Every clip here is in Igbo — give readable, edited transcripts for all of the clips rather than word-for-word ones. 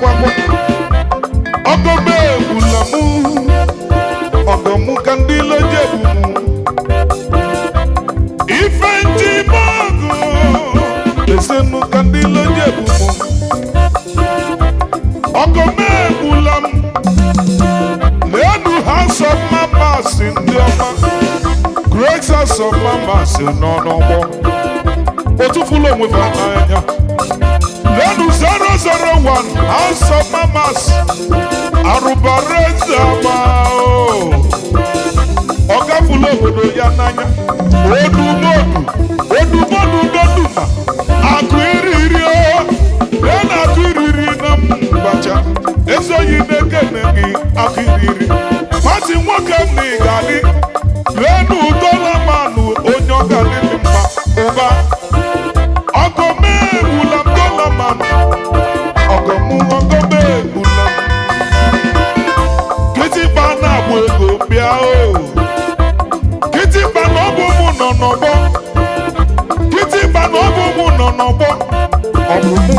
kwakwa ogobe bulamu ogomu kandilo jebumu ifenji mago esenu kandilo jebumu ogome bulam leanu house of mamas in the great house of mamas no no more otufulo with ananya leanu 001 house of mamas arubareza mao ogafulo obodo ya nanya odumodu doduma akuiriri na akuiriri na mbacha ezoyi nekene gi akuiriri mati nwoke ni gali lenu dola manu onyo gali ni mma uba ogome bulam dola manu ogomu ogome bulam kiti bana bwego bia o kiti bana obomu nonobo kiti bana obomu nonobo obomu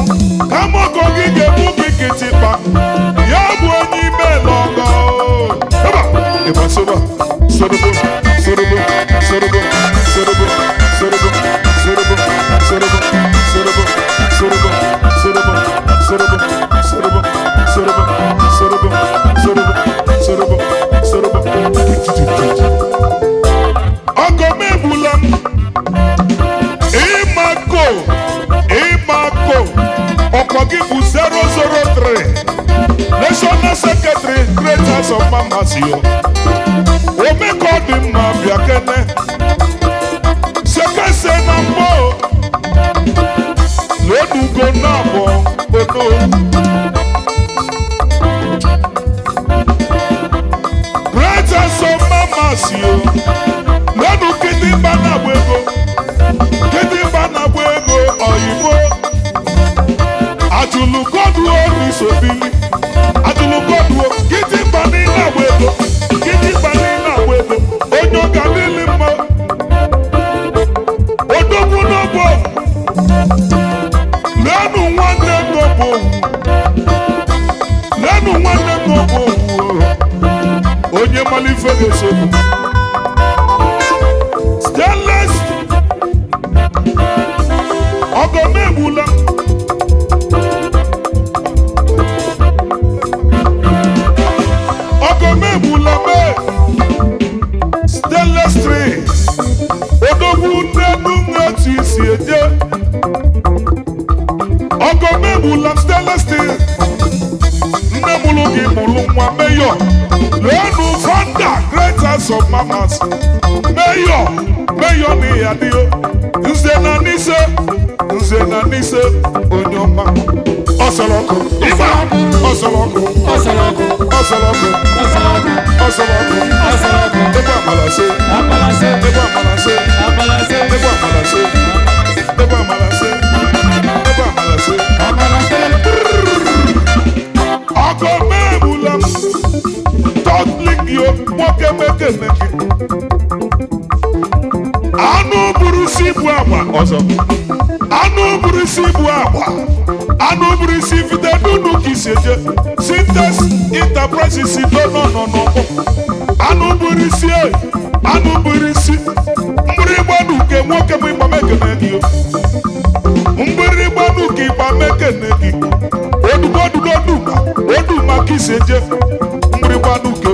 kamogo gige bubi kiti ba ya bu onyi melogo eba eba soba sorobo sorobo sorobo sorobo sorobo sorobo sorobo sorobo sorobo sorobo sorobo sorobo sorobo sorobo sorobo sorobo sorobo ogome bulam imako okogi bu 003 national secretary great house of mamas yo omeko di ma biakene sekese na mbo lodugo na bo ono great house of mamas yo lodu kiti bana bwego oyibo ajulugodu oni sobili ajulugodu kiti bani na bwego onyo galili mo odogu nobo lenu nwanne nobo onye malife gesobu stainless ogome bula me stainless steel odogwu nenu ngati si eje ogome bula stainless steel nne mulu gi mulu nwa mayor lenu founder great house of mamas mayor ni yadio nze na nise onyoma osoloko iba osoloko eba malase ogome bulam totlik yo moke meke anu burusi bu agba ozo anu burusi fide dunu kiseje sintes enterprises no anu burusi mbiri gbanu ke nwoke mi pa mekene gi mbiri gbanu ki pa mekene gi oduma kiseje mbiri gbanu ke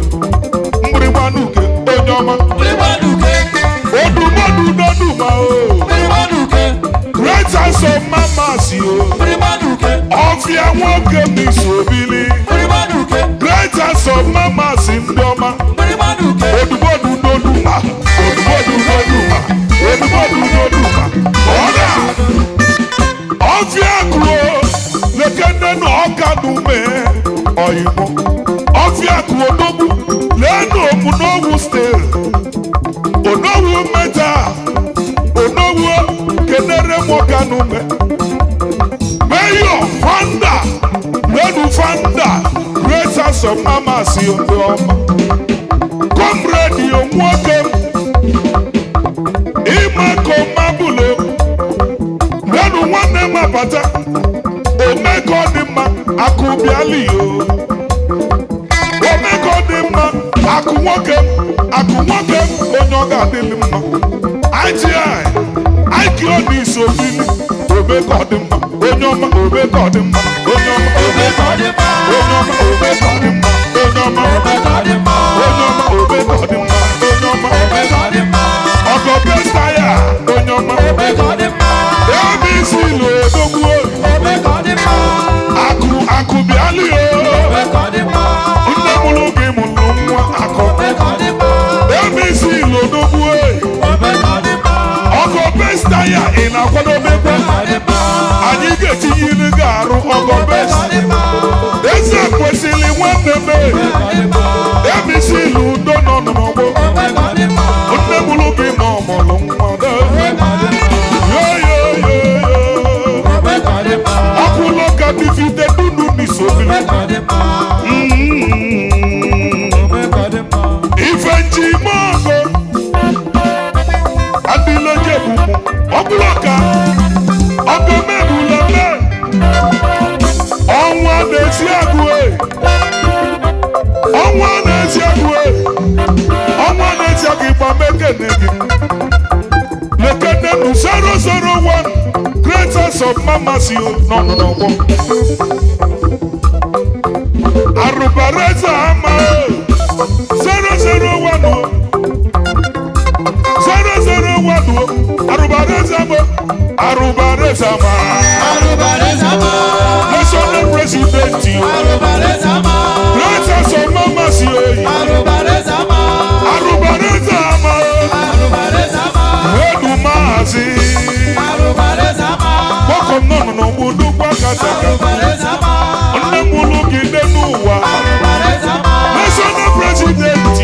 onyoma odumodu doduma o great house of mamas yo ofia nwoke mi sobili great house of mamas ndoma odumodu doduma oda ofia kuro lekende no okadume oyimo ofia kuro dogu lenu omunowu still onowu meta onowu kenere mokanume mayor founder lenu founder great house of mamas yondoma comrade yomwoke imako mabulo lenu nwanne mabata omeko di mma Akubialio Omeko dị mma akụ nwoke onye ọ ga-adịlị mma IGO n'iso bili Omeko dị mma onye ọma Omeko dị mma onye ọma Omeko dị mma onye ọma Omeko dị mma onye ọma Omeko dị mma onye ọma Omeko dị mma onye ọma Omeko dị mma ọkọ pesta ya onye ọma Omeko dị mma ABC lo edogbuo Omeko dị mma Akubialio Omeko dị mma nne mụrụ gị mụrụ nwa akọ Omeko dị mma ABC lo edogbuo Omeko dị mma ọkọ pesta ya ị na-akwadobekwa anyị ga-etinye ilu ga-arụ ọkọ pesta eze kwesịrị nwanne m ABC lo udo nọ n'ọgbọ nne mụrụ gị ma ọ mụrụ nwa ọkụlọ ka dịvide dunu n'isobili ife njimogo adịloje bụmụ ọkụlọ ka ọgọmebuleme ọnwa na-esi agụ ọnwa na-esi agụ ọnwa na-esi agụ ịgba mekene gị lekene 001 Greatest of Mamasi no Arubareza ama 001 Arubareza ama National President Greatest of Mamasi Arubareza ama Edu Mazi no mudu kwa kataka nne mulu gide n'ụwa national president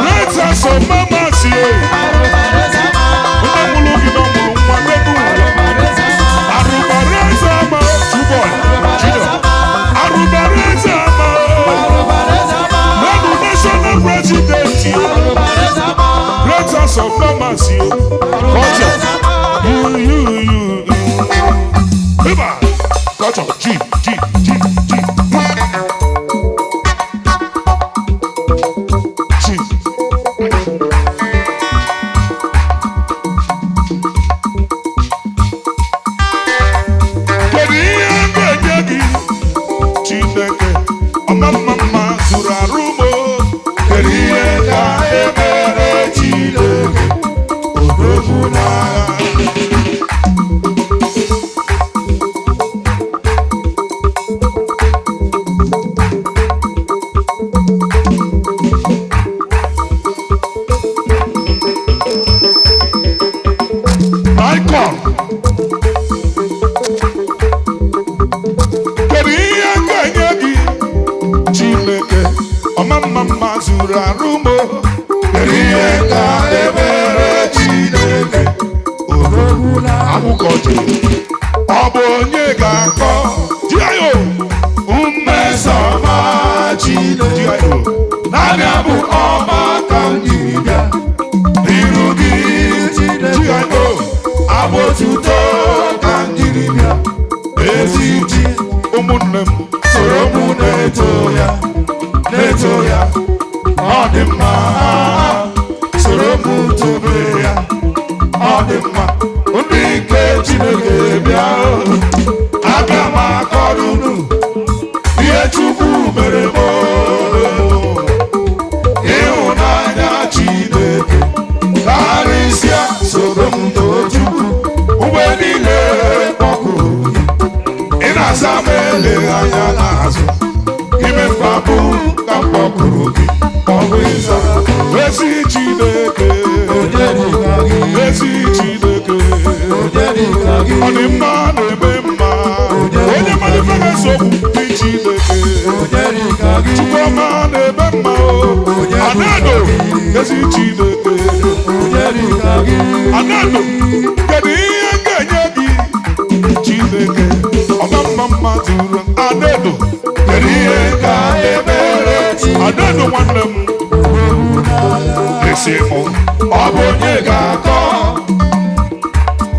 greatest of Mamasi nne mulu gide ọmụrụ nwa n'ụwa Arubareza ama chubon Arubareza ama nenu national president greatest of Mamasi culture you Gotcha, G.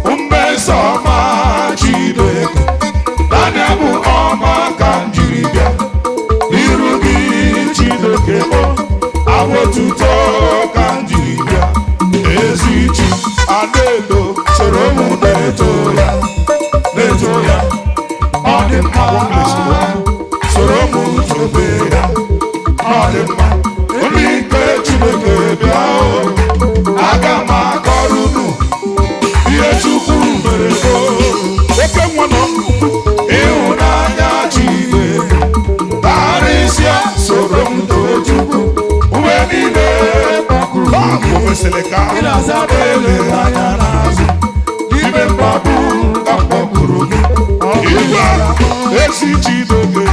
Mmeso ma Chineke, Daniel bụ mma soro m tobe ya ọ dị mma ndị nke Chineke bịa aga m akọrọ unu ihe Chukwu mere oke nwa nọ ịhụnanya Chineke karịsịa soro m too Chukwu mgbe niile o mesịrị ka ịna-azaba eleghị anya n'azụ n'ime mkpagbu ka mkpọgburu gị igwe ezi Chineke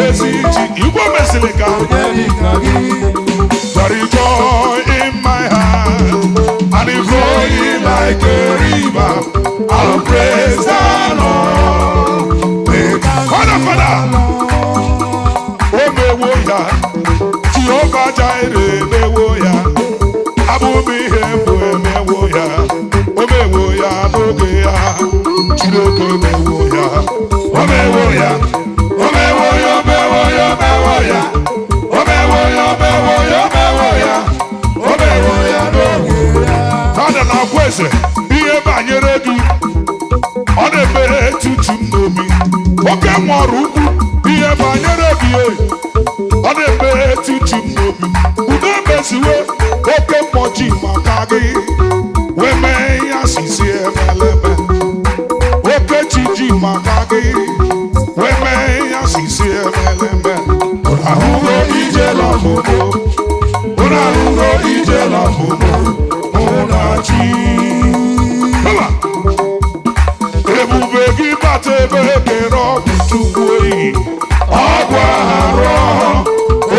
ezi chi igwe mesịrị ka there is joy in my heart and it flowing like a river. I'll praise the Lord. Father, o mewo ya Jehovah Jireh mewo ya abụm ihe mbụ emewo ya o mewo ya n'oge ya Chineke mewo ya o mewo ya o mewo ya o mewo ya o mewo ya o mewo ya o mewo ya o mewo ya n'oge ya Fada na-agwa eze ihe banyere gị ọ na-eme tutu m n'obi oke nwọrọ ukwu ihe banyere gị ọ na-eme tutu m n'obi udo meziwe oke mmọchi maka gị wee mee ya sisi emeleme oke chiji maka gị wee mee ya sisi emeleme ahụgo ije lọmụmụ ahụgo ije lọmụmụ ụnachi ebube gị bata ebe kere ọgwụ Chukwu oyi ọgwụ arụ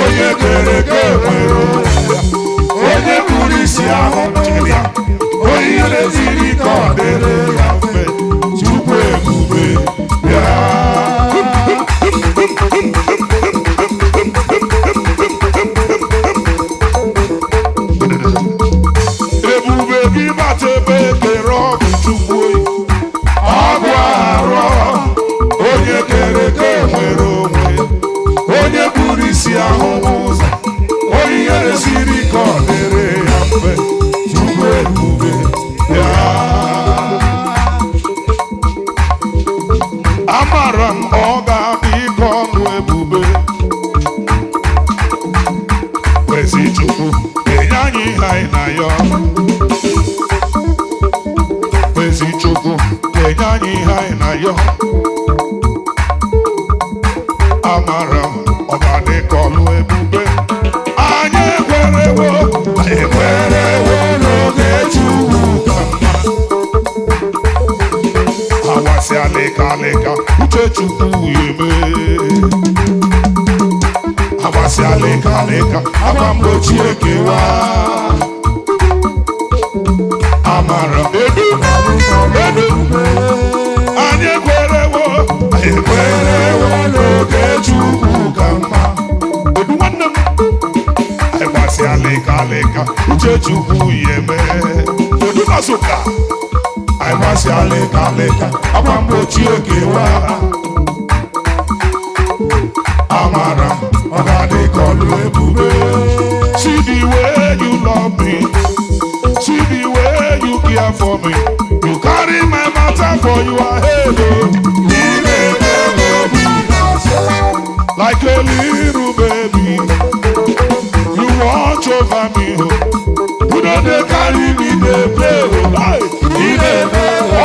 onye kere eke nwere onye kpụrụ isi ahụ n'ụzọ onye leziri ka ọ dịrị ya mfe Chukwu ebube bịa ebube gị bata ebe kere ọgwụ Chukwu oyi ọgwụ arụ onye kere eke nwere onwe onye kpụrụ isi ahụ n'ụzọ onye leziri ka ọ dịrị ya mfe Chukwu ebube bịa amara m ọ ga-abụ ike ọnụ ebube kwezi Chukwu enye anyị ihe anyị na ya kwezi Chukwu enye anyị ihe anyị na ya amara m ọ ga-adị ka ọlụ ebube anyị ekwerewo n'oge Chukwu ka mma awasị alịka alịka uche Chukwu eme awasị alịka alịka akwa mgbochi ekewa amara m edu anyị ekwerewo n'oge Chukwu ka mma edu nwanne m awasị alịka alịka uche Chukwu eme edu nọsụka aịgbasị alịka alịka akwa mgbochi ekewa amara ọ ga-adị ka ọlụ ebube see the way you love me see the way you care for me you carry my matter for your head like a little baby you watch over me you know they carry me dey play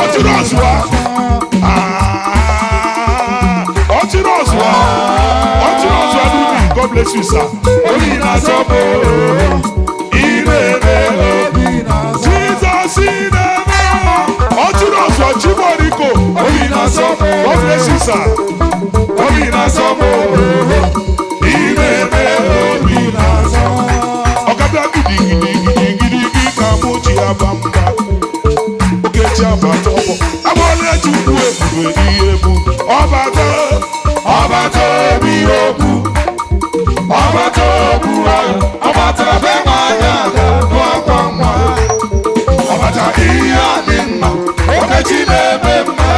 ọchịrọzụwa n'ubi God bless you sir obi na-asọpụ irebe obi na-asọpụ Jesus ineme ọchịrọzụwa Chiboriko obi na-asọpụ God bless you sir obi na-asọpụ irebe obi na-asọpụ ọkada gidigidigidi ka mụ ji aba mba okechi abata ọgbọ agbọọla Chukwu ebube ihe bụ ọbata obi okwu ọbata okwu ahụ ọbata be nwanyị aga n'ọkwa nwa ọbata ihe a dị mma okechi na-eme mma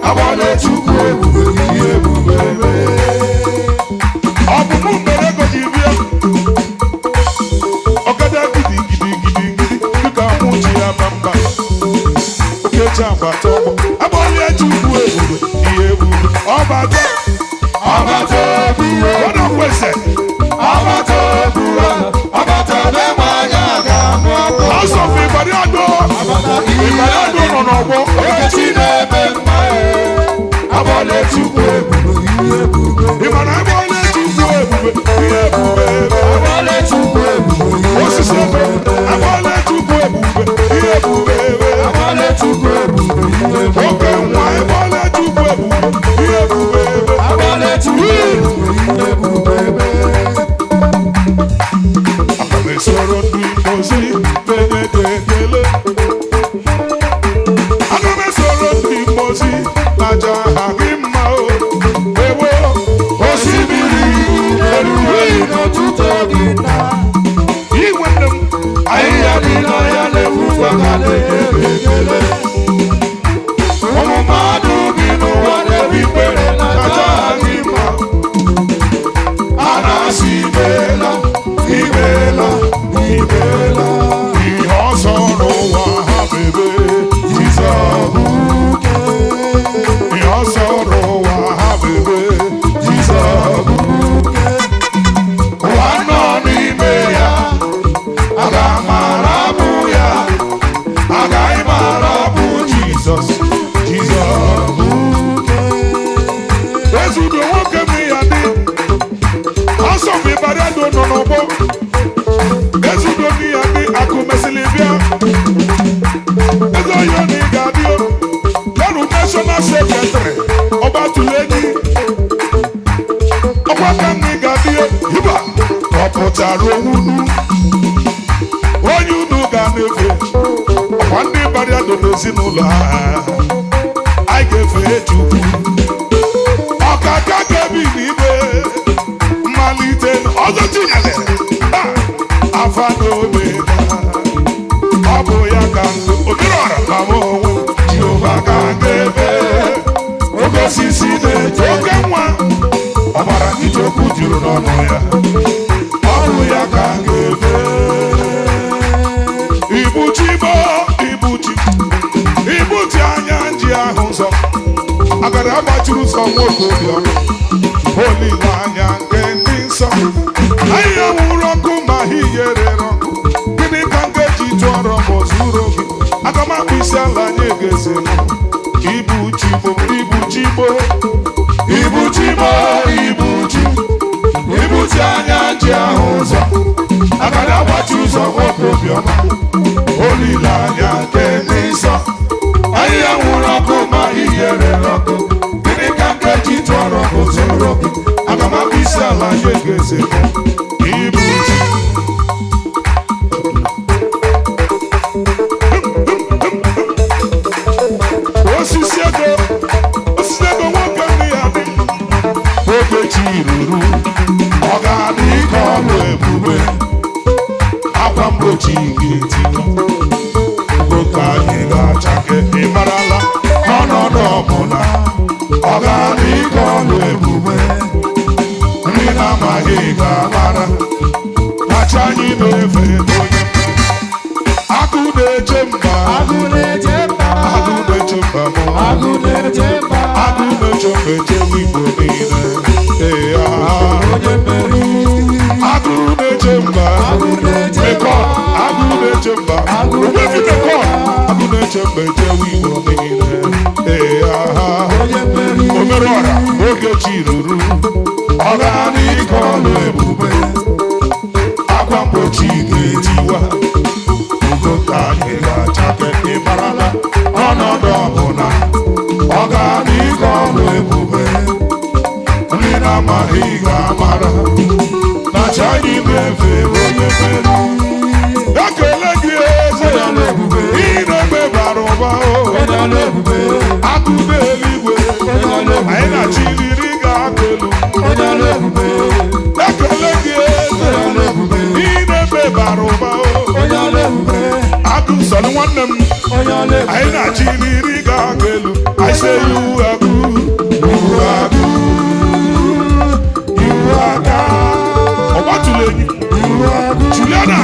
agbọọla Chukwu ebube ihe ebube ọ bụ mụ mere ego ji bịa ọkada gidigidigidi dịka mụ ji aba mba okechi abata ọgbọ agbọọla Chukwu ebube ọbata ọbata obuwe ọdọ kwese ọbata obuwe ọbata n'egbe anya ga-amụ ọkụ ọsọ fún ìbàdí àdó nọ n'ọgbọ okechi na-eme mma abọle chukwu ebube ihe ebube ìmọ̀nà ebe ọ na-echukwu ebube ihe ebube abọle chukwu ebube osisi ebe ebe ọ na-echukwu ebube ihe ebube abọle chukwu ebube ihe ebube oke nwa ebe ọ na-echukwu ebube ihe ebube abọle chukwu ebube ihe ebube aga m esoro ndị mposi menye gị ekele aga m esoro ndị mposi aja aha gị mma o ewo osimiri erughị n'ọtụtụ gị na igwe nne m ahịhịa dị n'ọhịa na-efufe ka na-enye ekele ụmụ mmadụ bi n'ụwa na-ebi ikpere na aja ha gị mma a na-asị imeela imeela imeela ihe ọzọ n'ụwa ha bebe Jizọs ihe ọzọ n'ụwa ha bebe Jizọs ụwa nọ n'ime ya aga mara bụ ya agaghị mara bụ Jizọs Jizọs ezudo nwoke m ya dị ọsọ m ịbara ado nọ n'ọgbọ ezudo m ya dị akụ mesịrị bịa eze oyi na ị ga-adị yarụ national secretary ọba tụlenyi ọkwa ka m na ị ga-adị ịba ọ pụtara onwunu onye unu ga na-efe ọkwa ndị bara ado n'ezinụlọ ha anyị ga-efe Chukwu ọkaka ga-ebi n'ime mmalite ọzọ tinyere afa n'obe ọ bụ ya ka ndụ okere ọra ma m onwe m Jehova ka ga-ebe oke osisi na-eto oke nwa ọbara ichekwu juru n'ọnụ ya ọ bụ ya ka ga-ebe ibuchibo ibuchi anya nji ahụ ụzọ agara agbachiri ụzọ nwoke obiọma olileanya nke ndị nsọ ahịhịa nwụrụ ọkụ ma hiyere ọkụ gịnị ka m ga-eji tụọrọ m ozuru oge aga m akpụ isi ala nye geze m ibuchibo ibuchi anya nji ahụ ụzọ agara agbachi ụzọ nwoke obiọma olileanya nke ndị nsọ ahịhịa nwụrụ ọkụ ma ihere ọkụ gịnị ka m ga-eji tụọrọ m ozuru oke aga m akpụ isi ala nye geze m ibuchi osisi ego nwoke nne ya dị oge chi ruru ọ ga-adị ka ọrụ ebube akwa mgbochi ga-etinye oke anyị ga-achake ịmarala n'ọnọdụ ọbụla ọ ga-adị ka ọrụ ebube ndị na-amaghị ga-amara kacha anyị na-efe onye agụ na-eche mba agụ na-eche mba agụ na-eche mba mụ agụ na-eche mba agụ na-eche mba echewe Igbo niile ee onye mmeri agụ na-eche mba agụ na-eche mekọn agụ na-eche mba ogbefi mekọn agụ na-eche mba echewe Igbo niile ee onye mmeri omere ọra oge chi ruru ọ ga-adị ka ọrụ ebube akwa mgbochi ga-etiwa ugo ka anyị ga-achake ịmarala ọnọdụ ọbụla ọ ga-adị ka ọrụ ebube ndị na-amaghị ga-amara na chi anyị na-efe onye mmeri ekele gị eze onye ọrụ ebube ị na-eme bara ụba onye ọrụ ebube agụ n'eluigwe onye ọrụ ebube anyị na-achịrịrị ga-aka elu onye ọrụ ebube ekele gị eze onye ọrụ ebube ị na-eme bara ụba onye ọrụ ebube agụ nsọrọ nwanne m onye ọrụ ebube anyị na-achịrịrị ga-aka elu anyị se yu agụ ọgbatụla enyi Juliana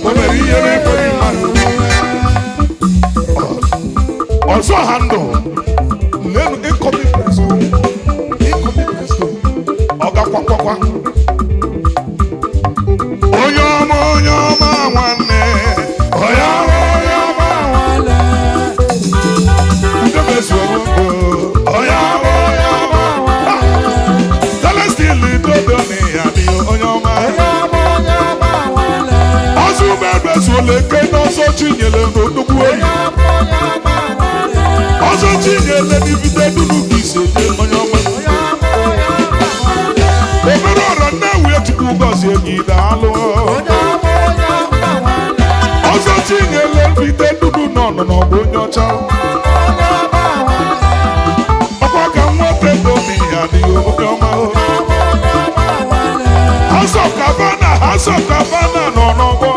o mere ihe na-ekweghị mmadụ ọzọ ha ndụ lenu incoming president kwakwa onye ọma nwanne onye ọma nwanne udebezu onye ọma Celestine dodo ni ya ni onye ọma ọzọ ubebezu oleke n'ọzọ chinyere n'odogwu oyi ọzọ chinyere n'ibide dunu ka ise nye onye ọma obere ọrọ nnewu echukwu gọzie enyi daalụ ọzọ chinyere n'ibide dunu n'ọnụnọ bụ onye ọcha ọkwa ka nwoke domi ya dị onye ọma House of Kavana nọ n'ọgbọ